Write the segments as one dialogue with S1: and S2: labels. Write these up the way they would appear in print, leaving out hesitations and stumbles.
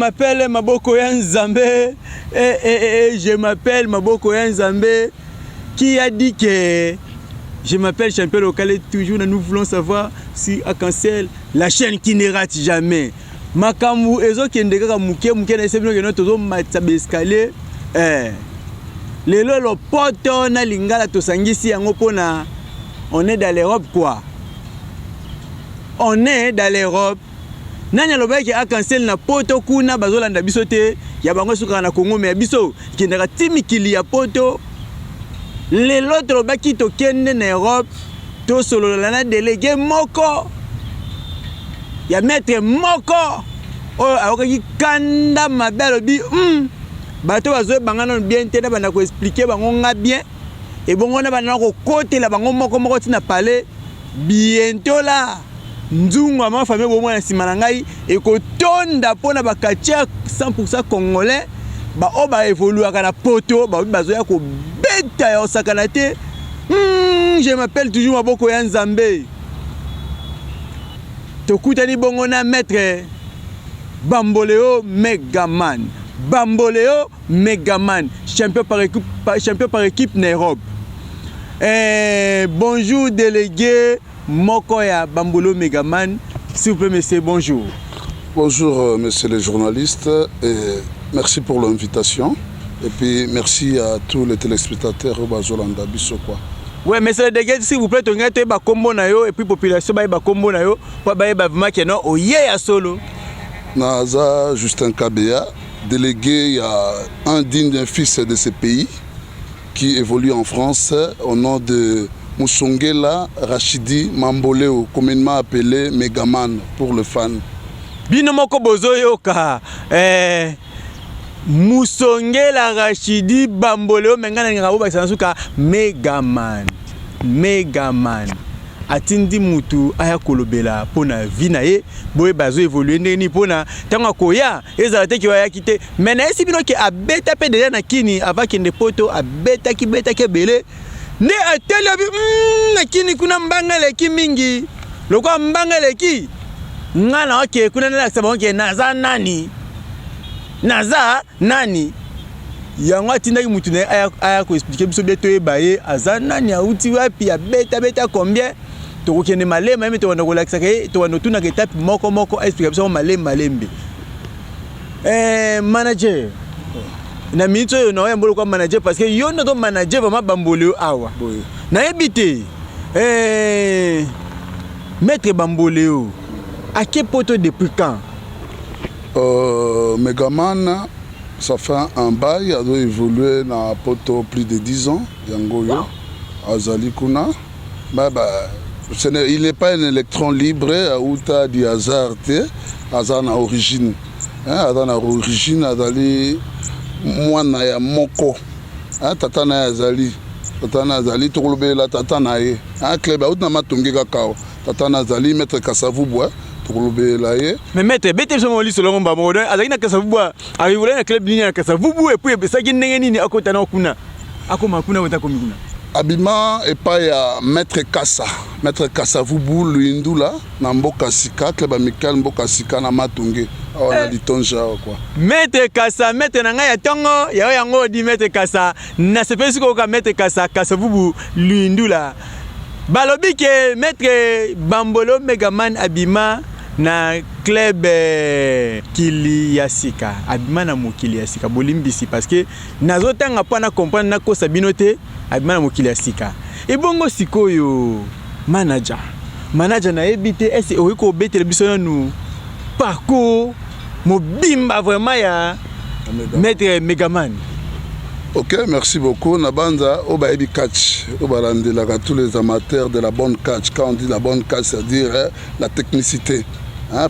S1: m'appelle Maboko Nzambe. Je m'appelle Maboko Nzambe. Qui a dit que je m'appelle champion local et toujours nous voulons savoir si à Cancel, la chaîne qui ne rate jamais. Makamu ezo kendeka muke na sebino ke noto zo matsabe escalier. Lelo lo poto na lingala to sangisi yango pona on est dans l'Europe quoi. On est dans l'Europe. Nanya lobaki a Cancel na poto kuna bazolanda biso te ya bango suka na Congo mais biso kindaka timikili ya poto. Lelo lobaki to kende na Europe to solo na délégué moko. Ya maître moko. Oh akoki kanda mabelo bi bato bazo bangana bien te na bana ko expliquer bango nga bien et bongo na bana ko côté la bango moko tina parler bientôt là. Nzungu ma famille bo mwana simana ngai e ko tonda pona bakatia 100% congolais ba o ba évoluer kana poto ba bazo ya ko beta ya osakana te. Je m'appelle toujours Maboko ya Nzambe. Tokutani bongo na maître Bamboleo Megaman. Bamboleo Megaman, champion par équipe Nairobi. Bonjour délégué Mokoya Bamboleo Megaman. S'il vous plaît, monsieur, bonjour.
S2: Bonjour, monsieur les journalistes, et merci pour l'invitation. Et puis merci à tous les téléspectateurs au Bazolanda Bissokwa.
S1: Oui, monsieur le délégué, s'il vous plaît, tu as combo na yo et puis population ba combo na yo pour ba vraiment que non oye ya solo.
S2: Naza Justin Kabea, délégué, il y a un digne fils de ce pays qui évolue en France au nom de Moussongela Rachidi Mamboleo, communément appelé Megaman pour le fan.
S1: Bino moko bozo yoka Moussongela Rachidi Bamboleo mengana ngabo basansuka Megaman. Megaman. Atindi mutu aya kolobela pona vina ye boye bazo évoluer ndeni pona tanga koya ezalate ki waya kite mena esi bino ke abeta pe déjà na kini avant kende poto abeta ki beta ke bele ne atela bi na kini kuna mbanga leki mingi lokwa mbanga leki ngana oke kuna na sabon ke naza nani yango atindaki mutu na aya ko expliquer biso beto e baye azanani auti wapi abeta combien to kende malema mais to wana ko lakisa ke to wana tuna ke étape moko explication malembe manager na minute yo na yambolo kwa manager parce que yo no to manager vraiment Bamboleo awa na ebité maître Bamboleo à quel poto depuis quand
S2: Megaman ça fait un bail, il a évolué dans poto plus de 10 ans yango yo azali kuna il n'est pas un électron libre ou t'as du hasard hasard na origine hasard na origine azali mwana ya moko tata na azali tokolobela tata na ye club out na matongi kakao tata na azali maître Kasavubwa tokolobela ye
S1: mais maître bete so moli solo ngomba mo azali na Kasavubwa arrivé na club ligne na Kasavubwa et puis besaki ndenge nini akota na kuna akoma kuna weta komikuna
S2: Abima et pas ya maître Kasavubu Luindula na mboka sika club amical mboka sika na matonge awana litonja quoi
S1: maître Kasa maître na ngai ya tongo ya yango di maître Kasa na sepesi ko ka maître Kasavubu Luindula balobi ke maître Bamboleo Megaman abima na club Kili Yasika abima na mokili Yasika bolimbisi parce que nazotanga pa na comprendre na ko sabinote abima na mokili Yasika et bongo sikoyo manager na ebité est o ko betele biso na nous parcours mobimba vraiment ya maître Megaman.
S2: Ok, merci beaucoup. Nabanda, Obaebi Catch, Obarandela, tous les amateurs de la bonne catch. Quand on dit la bonne catch, c'est-à-dire la technicité,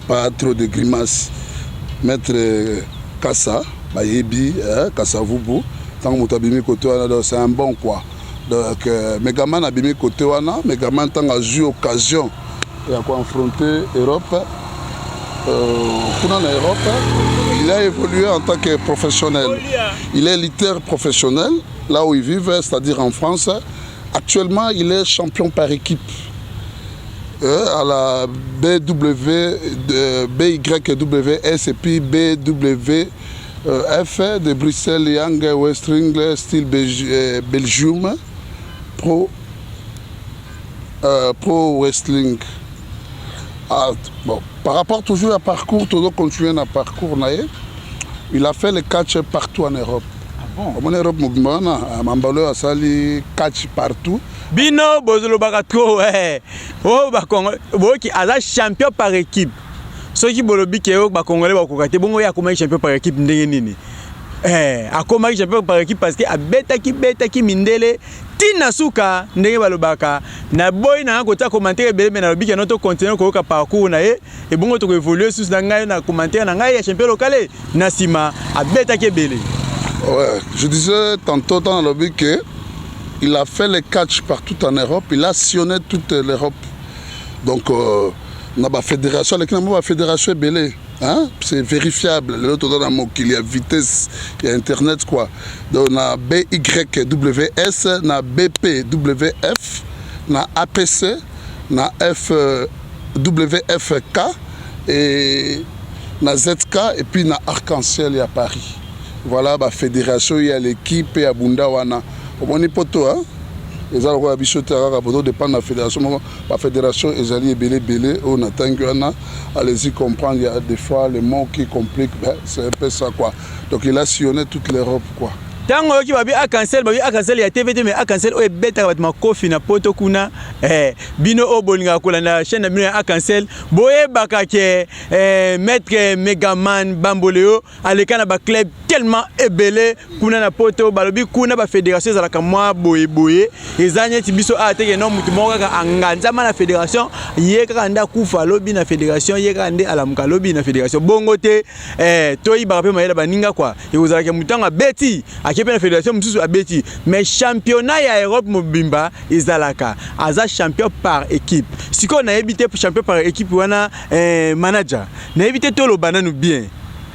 S2: pas trop de grimaces. Maître Kassa, Bayebi, Kassavubu, tant que Abimi Kotoana, c'est un bon quoi. Donc, Megaman Abimi Kotoana, Megaman tant a eu occasion de confronter l'Europe. Il a évolué en tant que professionnel. Il est lutteur professionnel, là où il vit, c'est-à-dire en France. Actuellement, il est champion par équipe. à la BYWS et puis BWF de Bruxelles, Young Wrestling Style Belgium Pro Wrestling. Ah, bon, par rapport toujours à parcours, tout continuer à parcours, il a fait le catch partout en Europe. En Europe, Mambalo a sali catch partout.
S1: Bino bozolo bakatro oh bakongo boki aza champion par équipe. Ceux qui bolobi ke yo bakongolais bakokate bongo ya koma champion par équipe ndenge nini. Akoma champion par équipe parce que abetaki mindele tina suka ndenge balobaka na boy na kota commentaire bele na lobi ke notre continuer ko ka parcours na e bongo to évoluer sous na ngai na commentaire na ngai ya champion local na sima abetaki bele.
S2: Ouais, je disais tantôt dans le lobby que il a fait les catch partout en Europe, il a sillonné toute l'Europe. Donc, on a la fédération, la fédération est belée. Hein? C'est vérifiable. L'autre il y a vitesse, il y a Internet, quoi. Donc, on a BYWS, on a BPWF, on a APC, on a FWFK, et on a ZK, et puis on a Arc-en-Ciel à Paris. Voilà, la fédération, il y a l'équipe, il y a Bundawana. On est pas tout, hein? Les gens qui ont bichoté à Rabodo dépendent de la fédération. La fédération, ils allaient belé, on attend qu'il y en a. Allez-y comprendre, il y a des fois les mots qui compliquent, ben, c'est un peu ça, quoi. Donc il a sillonné toute l'Europe, quoi.
S1: Tango qui va bien à cancel ya TVT mais à cancel o beta ba makofi na poto kuna bino o bolinga ko na chaîne bino à cancel boye baka ke maître Megaman Bamboleo aleka ba club tellement ebelé kuna na poto balobi kuna ba fédération za la kamwa boye ezanye tibiso a te no mutu moko ka anganza na fédération ye ka nda kufa lobi na fédération ye ka nde alamuka lobi na fédération bongo te toyi ba pe mayela baninga kwa yozala ke mutanga beti la fédération a bêti mais championnat ya Europe mobimba izalaka aza champion par équipe si on a évité champion par équipe wana manager na évité tout le banane bien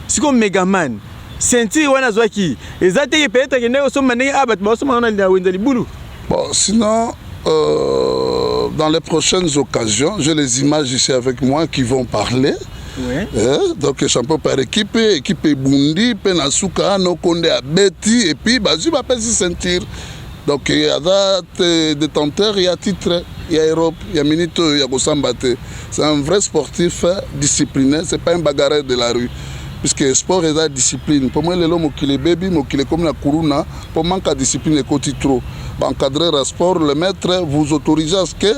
S1: si on Megaman senti wana zwaki ezate peut-être que ne so mané abat ba so mana na wendali bulu.
S2: Bon sinon dans les prochaines occasions j'ai les images ici avec moi qui vont parler. Ouais. Donc champion par équipe Bundi, Penasuka, Nokonde Abeti et puis Bazu va pas se sentir. Donc il y a des détenteurs, il y a titre, il y a Europe, il y a Minito, il y a Gosambate. C'est un vrai sportif discipliné, c'est pas un bagarreur de la rue. Puisque le sport est la discipline. Pour moi, l'homme qui est bébé, qui est comme la Kuruna, pour manquer de discipline, il est trop. Pour encadrer le sport, le maître vous autorise à ce que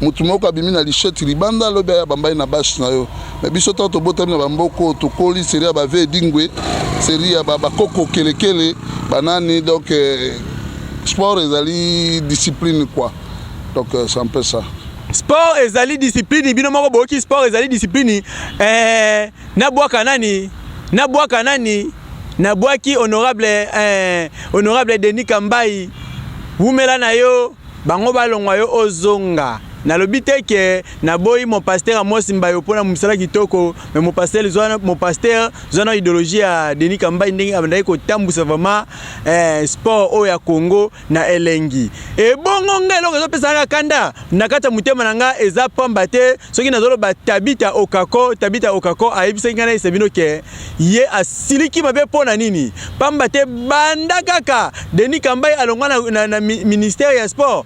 S2: mutumoko abimi na lichette libanda lobe ya bambai na bash na yo mais biso to botam na bamboko to koli série ba ve dingwe série ya ba koko kelekele banani donc sport ezali discipline quoi donc c'est un peu ça
S1: sport ezali discipline bino moko boki sport ezali discipline na bwaka nani na bwaki honorable Denis Kambai wumela na yo bango balongwa yo ozonga na lobite ke na boyi mon pasteur Amos Mbayo pona musala kitoko mais mon pasteur zona idéologie ya Denis Kambai ndenge abandai ko tambusa vraiment sport o ya Congo na elengi e bongo ngelo ko pesa kanda nakata mutema nanga eza pamba te soki nazolo ba Tabita Okako ayibisa ngana isabino ke ye asiliki mabe pona nini pamba te banda kaka Denis Kambai alongwa na ministère ya sport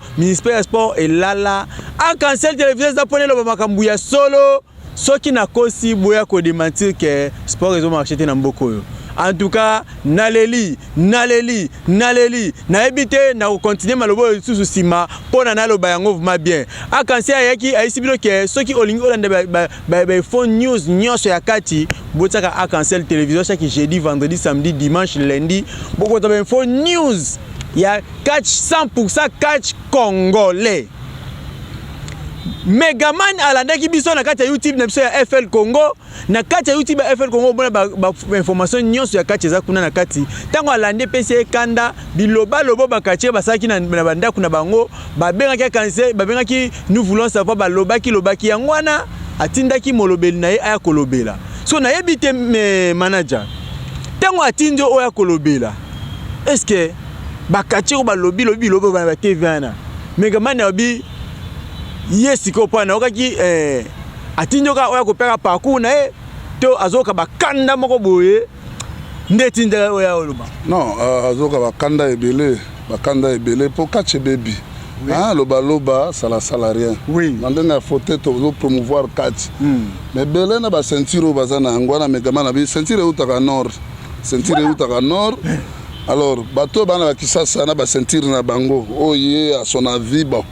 S1: et lala a cancel télévision za pone lo makambu ya solo soki na kosi boya ko démentir que sport réseau marché na mboko yo en tout cas naleli na ebité na continuer malobo sous sima pona na lo bayango vraiment bien a cancel yaki aisibino que soki olingi olande ba phone news nyonso ya kati botaka a cancel télévision chaque jeudi vendredi samedi dimanche lundi boko ta phone news ya catch 100% catch congolais. Megaman alandaki biso na kati ya YouTube na biso ya FL Congo na kati ya YouTube ya FL Congo bona ba information nyonso ya kati za kuna na kati tango alande PC kanda biloba lobo bakati basaki na banda kuna bango babengaki kanse babengaki nous voulons savoir balobaki yangwana atindaki molobeli na ye aya kolobela so na yebite manager tango atinjo oya kolobela est-ce que bakati ko balobi lobo ba TV na Megaman obi yesiko pana okaki atindoka oya kopera parcours na e to azoka bakanda moko boye ndeti ndela oya oluba
S2: non azoka bakanda ebele po catch baby ah loba sala rien
S1: oui
S2: ndenge faut to promouvoir catch mais belé na ba ceinture bazana ngwana megamana bi ceinture utaka nord alors bato bana bakisasa na ba ceinture na bango oye à son avis bon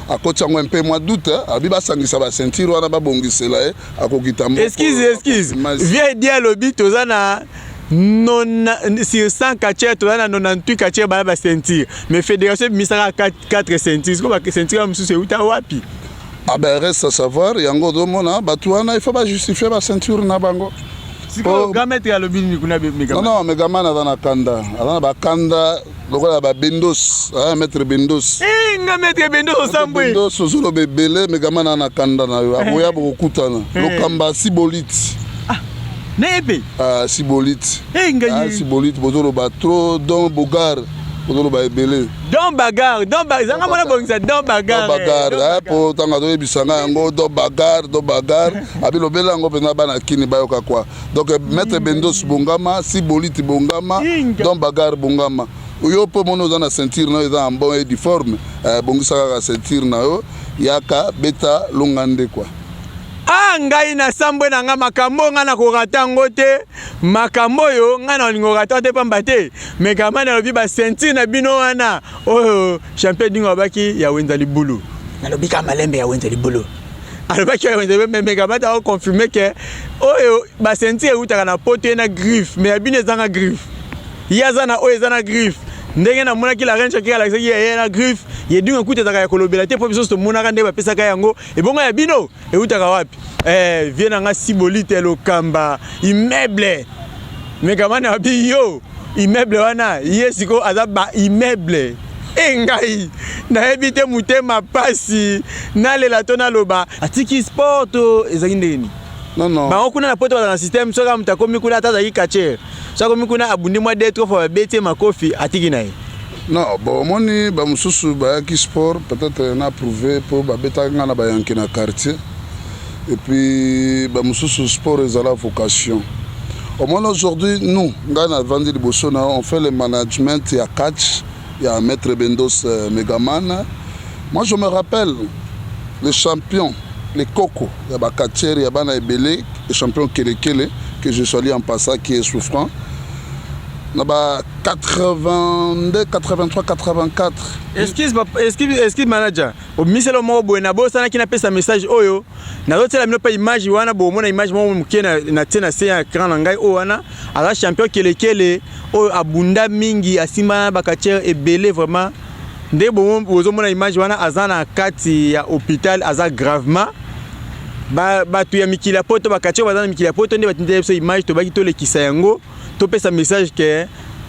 S2: akoti yango un peu mois d'août abi basangisa ba ceinture wana babongisela akokita moko
S1: excuse viens dire lobi tozana non sur 100 catcheurs tozana 98 catcheurs ba ceinture mais fédération misaka 4 ceintures comme ba ceinture mususu uta wapi
S2: ah ben reste à savoir yango do mona bato wana il faut pas justifier ba ceinture na bango
S1: siko gametre ya lobi ni kuna megamana
S2: non megamana dana kanda adana bakanda lokola ba bendos maître bendos
S1: nga maître bendos sambwe
S2: bendos solo bebele megamana na kanda na yo aboya bokutana lokamba sibolite
S1: nepe
S2: sibolite
S1: nga
S2: sibolite bozolo ba trop don bogar bozolo ba ebele
S1: don bagar zanga mona bongisa don bagar
S2: po tanga do ebisanga yango do bagar abi lobela yango pena bana kini bayoka kwa donc maître bendos bongama sibolite bongama don bagar bongama oyo po mono za na ceinture na eza en bon et difforme bongisa ka ceinture na yo yaka beta longande kwa
S1: ngai na sambwe na nga makambo nga na korata ngo te makambo yo nga na olingo rata te pamba te mekamana lobi ba ceinture na bino wana oyo champion dingo baki ya wenza libulu na lobi ka malembe ya wenza libulu alobaki ya wenza libulu mekamata o confirmer que oyo ba ceinture utaka na poto na griffe mais ya bino ezanga griffe yazana oyo ezana griffe ndenge na mona ki la reine chakira la ya na griffe yedinga kutaka ya kolobela te po biso to mona ka nde ba pesa ka yango e bongo ya bino e utaka wapi viens nga sibolite lokamba immeuble mekamana abi yo immeuble wana yesiko azaba immeuble engai na ebite mutema pasi na lela tona loba atiki sport ezaki ndeni
S2: non
S1: ba okuna na poto na système soka mutakomi kuna tata yi catcher soka mikuna abundi mwa d'être fois bete makofi atiki nae
S2: non bon moni ba mususu ba ki sport peut-être na prouvé pour ba beta ngana ba yanki na quartier et puis ba mususu sport est à la vocation au moins aujourd'hui nous ngana vandi libosona on fait le management ya catch ya maître Bendos Megaman. Moi je me rappelle les champions les Coco ya ba catcher ya bana ebele les champions Kelekele que je salue en passant qui est souffrant na ba 82 83 84 excuse
S1: manager o miselo mo bo na bo sana kina pesa message oyo na zotela mino pa image wana bo mona image mo mukena na tena se ya grand ngai o wana ala champion Kelekele o abunda mingi asima ba catcher ebele vraiment nde bo bozo mona image wana azana kati ya hôpital aza gravement ba tu ya mikila poto ba catcher bazana mikila poto nde batinde so image to baki to lekisa yango to pesa message que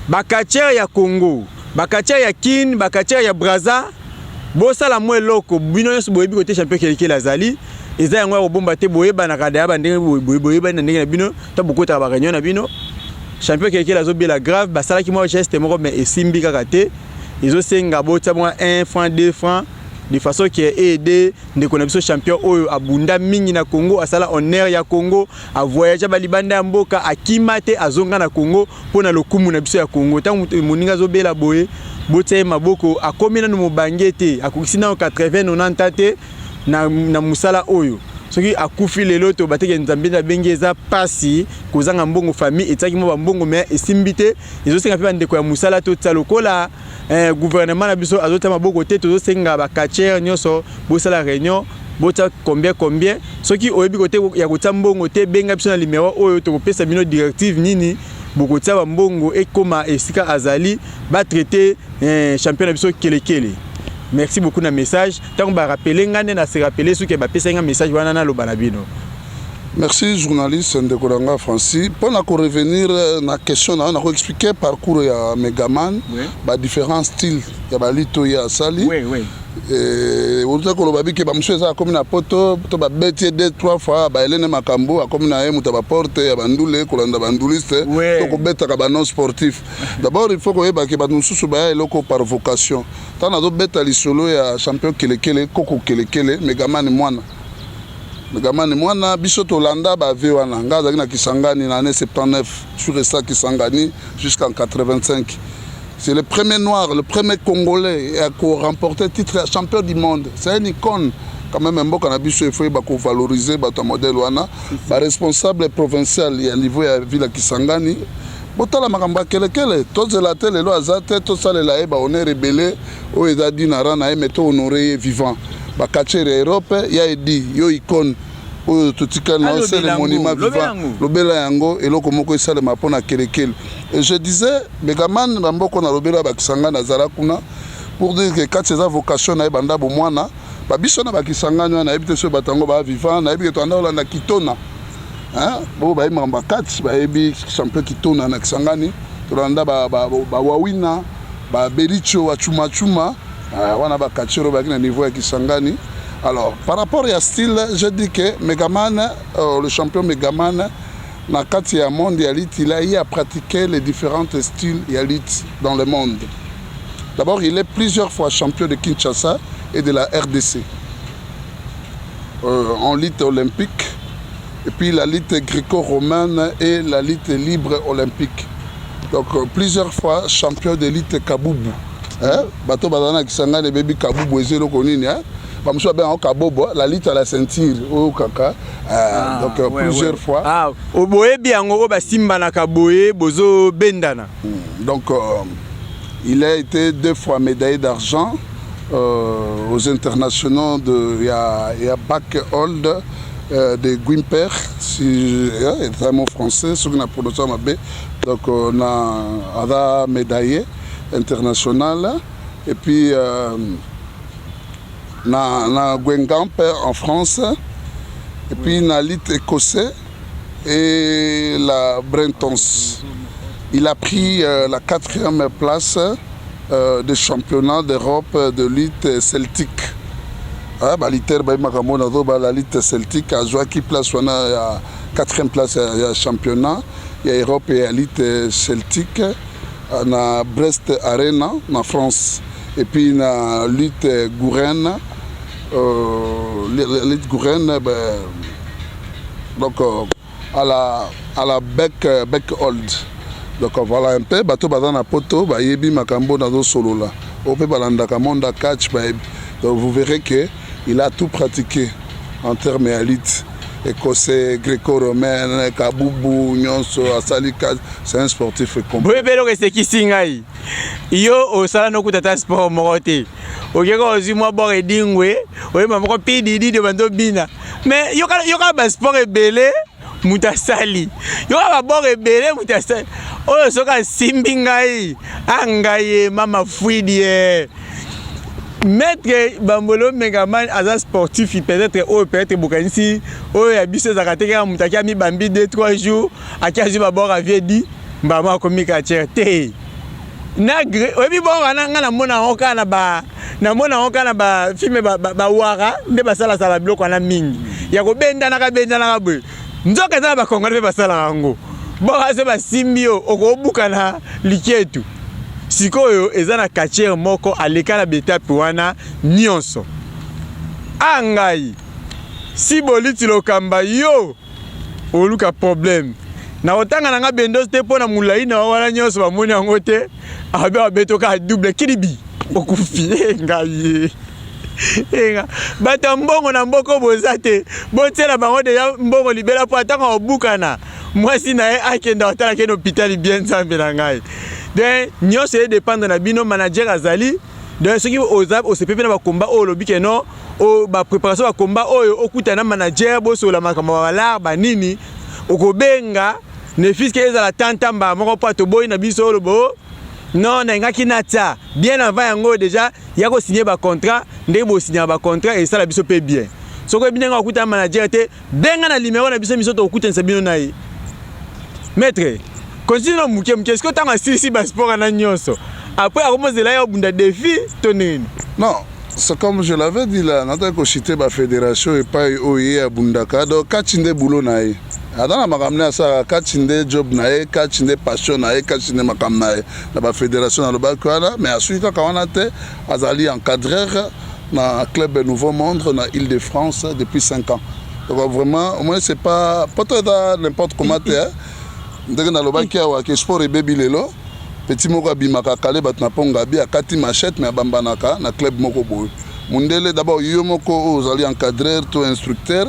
S1: bakacher ya Congo bakacher ya Kin bakacher ya Braza bosala mwe loko bino nyonso boyebi kote champion Kelekele azali eza yango ya kobomba te boyeba na kada ya bandenge boyeba na ndenge na bino to bokota ba réunion na bino champion Kelekele azobela grave basalaki mwa geste moko mais esimbi kaka te ezosenga bota mwa 1 franc 2 francs de façon qui est aidé de connaître champion oyo abunda mingi na Congo asala honneur ya Congo a voyager ba libanda ya mboka akimate azonga na Congo pona lokumu na biso ya Congo tant moninga zobela boye bote maboko akomina no mobangete akukisina 80 90 te na musala oyo soki akufi lelo to bateke nzambe na bengeza pasi kozanga mbongo famille etaki mo mbongo mais esimbite ezosenga pe ndeko ya musala to tsalokola gouvernement na biso azotama boko te tozosenga ba catcher nyoso bosala réunion bota combien soki oyebi kote ya kotsa mbongo te benga biso na numéro oyo to kopesa bino directive nini bokotsa ba mbongo ekoma esika azali ba traiter champion na biso Kelekele. Merci beaucoup na message. Tant qu'on va rappeler ngane na se rappeler ce que ba pesa nga message wana na loba na bino.
S2: Merci journaliste Ndekoranga Francis. Pour revenir à la question, on a expliqué le parcours de Megaman, les différents styles, il y a Lito, il y a Sali.
S1: Oui, oui.
S2: Et on a dit que monsieur ça comme na poto, to ba bêtier 2-3 fois, ba Hélène Makambo, comme na emu ta ba porte, ya bandule, kolanda banduliste, to ko beta ka ba non sportif. D'abord il faut que ba ke ba nususu ba eloko par vocation. Tant na do beta li solo ya champion kelekele, koko kelekele, Megaman mwana. Megaman mwana biso to landa ba ve wana, ngaza na Kisangani na année 79, sur resta Kisangani jusqu'en 85. C'est le premier noir, le premier congolais à remporter le titre de champion du monde. C'est une icône. Quand même, un cannabis, il faut valoriser le modèle. Le responsable provincial, il y a un niveau de la ville de Kisangani. Botala makamba kelekele, tous la télé, les azate, tous les laïcs, on est rebellés, on est dit narana, mais tout honoré vivant. Bakacher Europe, il y a dit, yo icône. C'est le monument vivant. Lobela yango et loko moko isale mapona kelekele. Et je disais, Megaman bamboko na lobela bakisanga na zarakuna pour dire que quand ces vocations na banda bo mwana, ba biso na bakisanga na ebite so batango ba vivant na ebite to anda na kitona. Hein? Bo ba imamba 4 ba ebi champion kitona na Kisangani, to anda ba wawina, ba bericho wa chuma chuma, wana ba kachero ba na niveau ya Kisangani. Alors, par rapport à style, je dis que Megaman, le champion Megaman, dans le cadre mondialité, il a pratiqué les différents styles dans le monde. D'abord, il est plusieurs fois champion de Kinshasa et de la RDC. En lutte olympique, et puis la lutte gréco-romaine et la lutte libre olympique. Donc, plusieurs fois champion de lutte Kaboubou. Bato Badana Kisanga, les bébés Kaboubou, et zéro connu, la lutte à la ceinture au kaka donc plusieurs fois donc il a été 2 fois médaillé d'argent aux internationaux de Bac Hold de Guimper si c'est un mot français ce qu'on a prononcé donc on a médaillé international et puis na Gwengamp en France et puis na lutte écossais et la Brentons. Il a pris la 4e place des championnats d'Europe de lutte celtique. La lutte celtique a joué qui place on a 4e place à championnat il y a Europe et la lutte celtique na Brest Arena en France. Et puis la lutte Gourenne, donc à la Bec Hold. Donc voilà un peu, bateau badana poto, ba yebi makambo dans solo là. Au peu balanda kamonda catch, donc vous verrez que il a tout pratiqué en termes de lutte. Écossais, gréco-romaine, Kaboubou, Nyonso, Asalika, c'est un sportif complet.
S1: Oui, mais c'est qui singai. Yo au salon no kutata sport moroté. O keko ozimo bo edingwe, o ma moko pidi de bando bina. Mais yo ka ba sport ebele mutasali. Yo ka ba bo ebele mutasali. O soka simbingai, angaye mama fuidie. Maître Bambolo Megaman aza sportif peut-être Bokanisi o ya biso zakateka mutaki ami bambi 2-3 jours akazi babora avait dit mbama komika cherté na obi bonga na mona oka na ba filme ba wara nde basala sala biloko na mingi ya ko benda na bwe nzoka za ba kongole basala ngo bora se ba simbio okobuka na liketu sikoyo ezana kachere moko alekana betape wana nyonso angai si boliti lokamba yo oluka problème na otanga nanga bendo te pona mulai na wana nyonso bamoni yango te abe abetoka double kilibi okufi ngai enga bata mbongo na mboko bozate botela bango deja mbongo libela po atanga obukana mwasi na ye akenda otala ke hôpital bien nzambe na ngai. Donc, nous devons dépendre de nos managers Azali. Donc, ceux qui ont OCPP na combat au lobby que non, au préparation à combat au kutana manager boso la makamala banini au kobenga ne fils que la tantamba moko pato boy na biso lobo non na ngaki nata bien avant yango déjà il y a ko signer ba contrat ndé bo signer ba contrat et ça la biso paye bien. soko binenga okuta manager te benga na numéro na biso miso to okuta nsabino nayi maître continue muke est-ce que tanga si ba sport na nyonso après akomozela ya bunda défi tonene
S2: non. C'est comme je l'avais dit là, nous avons cité la fédération et pas OIE à Bundaka. Donc, quand il y a boulot, dans la ramené ça, quand il y a job, quand il y a passion, quand il y a makamnae, la fédération dans le bac, mais ensuite quand on a été, Azali encadreur dans le club Nouveau Monde, dans l'Île-de-France depuis 5 ans. Donc vraiment, au moins c'est pas peut-être n'importe comment tu es. Dans le bac, il y a sport et baby lelo. Petit moko abimaka kale bat na ponga bi akati machette mais abambanaka na club moko boy mundele d'abord yo moko ozali encadreur to instructeur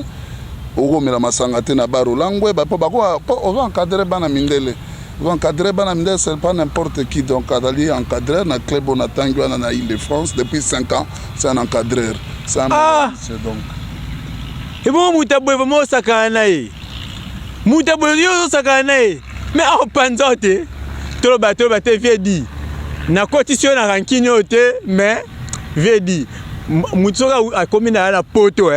S2: oko mela masanga te na baro langwe ba po on va encadrer bana mindele on va encadrer bana mindele c'est pas n'importe qui donc azali encadreur na club on attend na Île-de-France depuis 5 ans c'est un encadreur c'est donc
S1: et bon mutabwe vraiment sakana e mutabwe yo sakana e mais en panzote tout le bateau vieux dit na cotisation na ranking yote mais vieux dit mutsoka a commis na la poto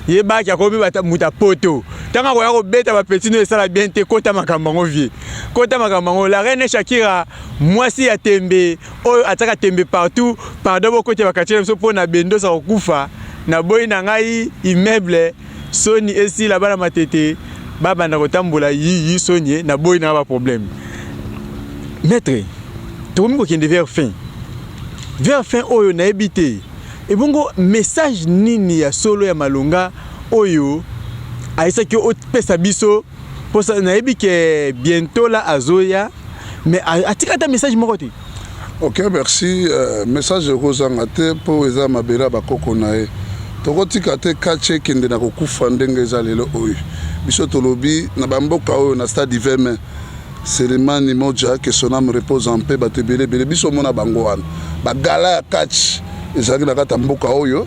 S1: ye ba ki komi bata muta poto tanga ko ya ko beta ba petit no sala bien te kota makambango vie kota makambango la reine Shakira mwasi ya tembe o ataka tembe partout pardon côté bakatira so pona bendo sa kufa na boy na ngai immeuble soni esi la bana matete baba na kotambola yi sonye na boy na ba problème. Maître, tu vois qu'il vers fin oyo na habité et bongo message nini ya solo ya malonga oyo aisa ki o pesa biso pour ça na ebi que bientôt là azoya mais atika ta message moko te.
S2: OK, merci. Message kozanga te pour eza mabela bakoko nae tokotika te kache kende na kokufa ndenge eza lelo oyo biso tolobi na bamboka oyo na stade d'hiver Selemani Moja que son âme repose en paix batebele bele biso mona bango wana bagala catch ezaki na kata mboka oyo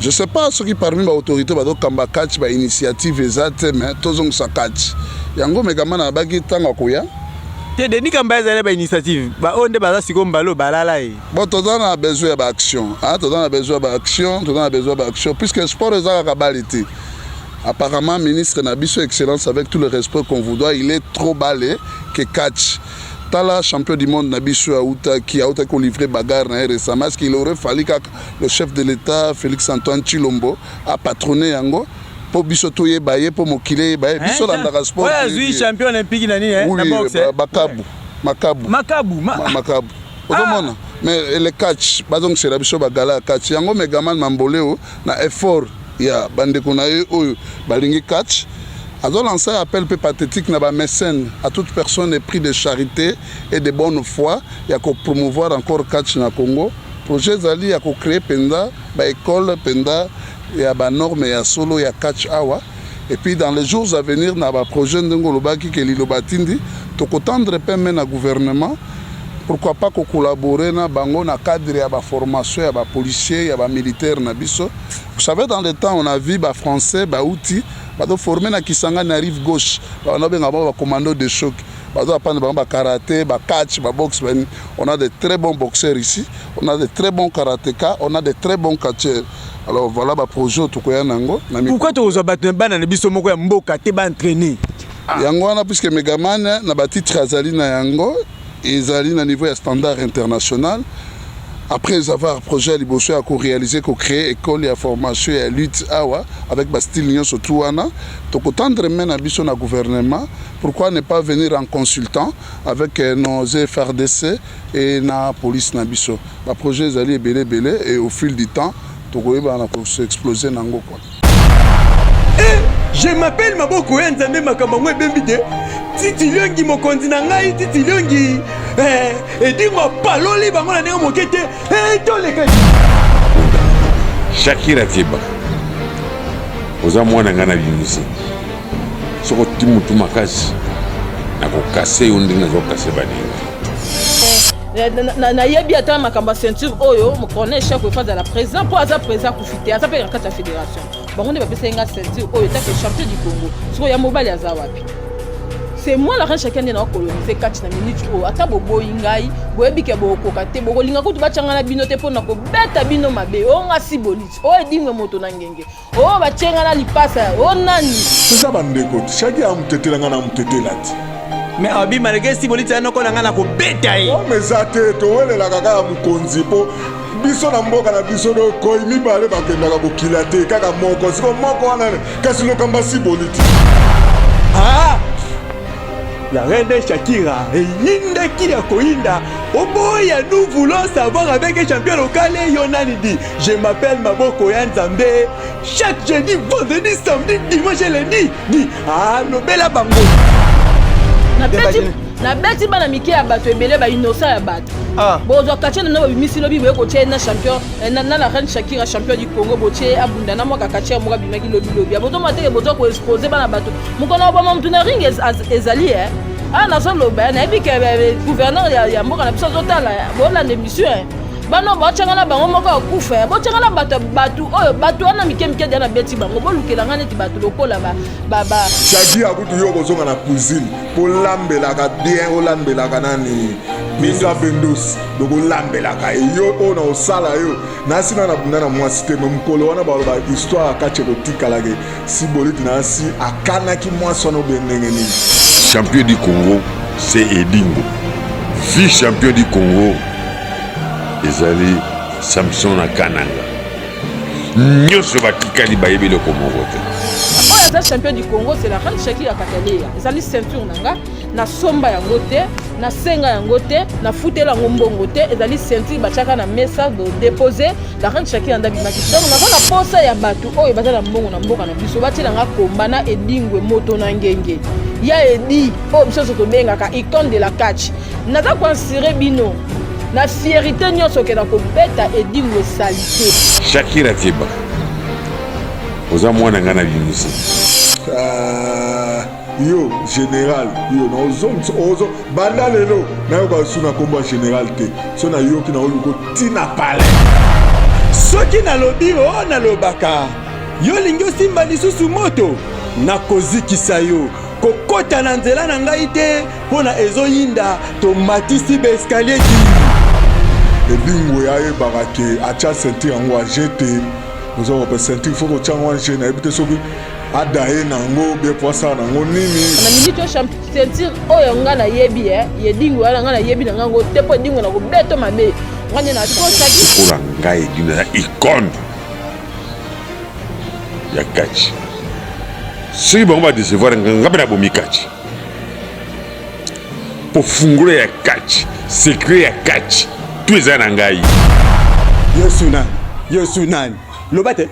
S2: je sais pas ce qui parmi ba autorité ba do kamba catch ba initiative ezate mais tozong sa catch yango megamana baki tanga koya
S1: te deni kamba ezale ba initiative ba onde baza siko mbalo balala e
S2: bon tozana besoin ba action tozana besoin ba action puisque sport ezaka kabaliti. Apparemment, ministre Nabiso Excellence, avec tout le respect qu'on vous doit, il est trop balé que catch. Tala, champion du monde Nabiso Aouta, qui a livré bagarre récemment, parce qu'il aurait fallu que le chef de l'État, Félix-Antoine Chilombo, a patronné Yango pour Bisotoye Baye, pour Mokile Baye, Biso dans sport.
S1: Oui, champion olympique,
S2: oui, Makabu. Mais le catch, donc c'est la Biso Bagala catch. Yango Megaman Mamboleo, na effort. Il y a bandeko na yo balingi catch a lancé un appel peu pathétique na ba mécène à toute personne épris de charité et de bonne foi il y a ko promouvoir encore catch na Congo projet zali ya ko créer penda ba école penda ya ba norme ya solo ya catch awa et puis dans les jours à venir na ba projet ndengolo baki ke lilobatindi to ko tendre pe na gouvernement. Pourquoi pas collaborer na bango na cadre ya ba formation ya ba policier ya ba militaire na biso. Vous savez dans le temps on a vu ba français ba outils ba do former na Kisanga na rive gauche on a benga ba commando de choc ba do apprendre ba karaté ba catch ba boxe on a de très bons boxeurs ici on a de très bons karatéka on a de très bons catcheurs. Alors voilà ba projet to koya nango na
S1: pourquoi to zo batna bana na biso moko ya mboka te ba entraîner
S2: yango wana puisque Megaman na ba titre azali na yango ils allaient à niveau standard international. Après avoir un projet liboso à réaliser, à créer école et formation et lutte avec Bastille Lyon surtout wana. Donc autant de remèdes à biso na gouvernement. Pourquoi ne pas venir en consultant avec nos FRDC et la police na biso. Le projet est belé et au fil du temps, tout va exploser nango quoi.
S1: Je m'appelle Maboko Nzambe Makambango Bembide. Titi Liongi mokonzi na ngai Titi Liongi. Edingo paloli bango na ndenge mokete. Toleka.
S3: Shakira Tiba. Oza mwana ngana bimisi. Soko timutu makasi. Na ko kase yondi na zo kase baninga.
S4: Na yebi ata makamba ceinture oyo mo connaît chaque fois dans la présent pour aza présent kufite aza pe kata fédération. Bango ne ba pesa nga ceinture oyo ta que champion du Congo. Soko ya mobali aza wapi. c'est moi la reine chacun de coloniser catch na minute o ata bobo ingai boyebi ke boko kate boko linga kutu bachanga na bino te pona ko beta bino mabe o ngasi boliti o edingwe moto na ngenge o bachenga na lipasa o nani
S5: ça bandeko chaki a mtetela ngana mtetela ti
S1: mais abi malgré si boliti anoko na ngana ko beta e
S5: o mezate to welela kaka ya mukonzi po biso na mboka na biso do koyi mibale bakendaka kokila te kaka moko siko moko wana kasi lokamba si boliti
S1: ah la reine Shakira et Yinde qui a koinda au boy nous voulons savoir avec un champion local Yonani dit je m'appelle Maboko Yanzambe chaque jeudi vendredi samedi dimanche lundi dit ah no bela bango
S4: na beti bana miki ya bato ebele ba innocent ya bato bozo kache na bimisi lobi boye ko che na champion na la reine Shakira champion du Congo boche abunda na mwaka kache mwaka bimaki lobi bozo mateke bozo ko expose bana bato mukona ba mtu na ring ezali na solo ba na ebi ke gouverneur ya mboka na biso zotala bola l'émission bano bachanga na bango moko akufa bachanga na bato oyo bato wana mike dia na beti bango bolukela ngane ti bato lokola ba
S5: Shagi akutu yo bozonga na cuisine po lambelaka bien olambelaka nani Misa Bendos donc olambelaka yo ona osala yo nasi na bunda na mwasi te mukolo wana ba histoire akache kotikala ke si boliti nasi akanaki mwasi wana bendengeni
S3: champion du Congo c'est Edingo vice champion du Congo ezali Samson na Kananga nyonso batikali bayebi loko moko te
S4: oyo aza champion du Congo c'est la reine Shakira Katelea ezali ceinture nanga na somba yango te na senga yango te na futela yango mbongo te ezali ceinture bachaka na mesa de déposer la reine Shakira ndabimaki donc naza na posa ya bato oyo baza na mbongo na mboka na biso batila nga komba na Edingwe moto na ngenge ya edi oyo biso tobengaka icône de la catch naza koinsirer bino na fierté nyonso ke na kobeta Edingwe salité
S3: Shakira Tieba oza mwana nga na bimisi
S5: yo général yo na ozo banda lelo na yo ka suna komba général te so na yo ki na oluko tina pale
S1: soki na lobi o na lobaka yo lingi osimba lisusu moto na kozikisa yo kokota na nzela na ngai te mpona ezoyinda tomatisi baeskalier ti
S5: Edingwe ayebaka ke atia ceinture yango ajete ozo ko ceinture faut ko tyango anje na ebite soki adaye nango bien poisa nango nini
S4: na minute ceinture oyo nga na yebi Edingwe wana nga na yebi na ngango te po Edingwe na kobeto mabe ngane na ko saki
S3: pour ngai dina na icône ya catch si bango ba décevoir nga bana bomi catch pour fungula ya catch secret ya catch tu eza na ngai
S1: Yesu nani lobate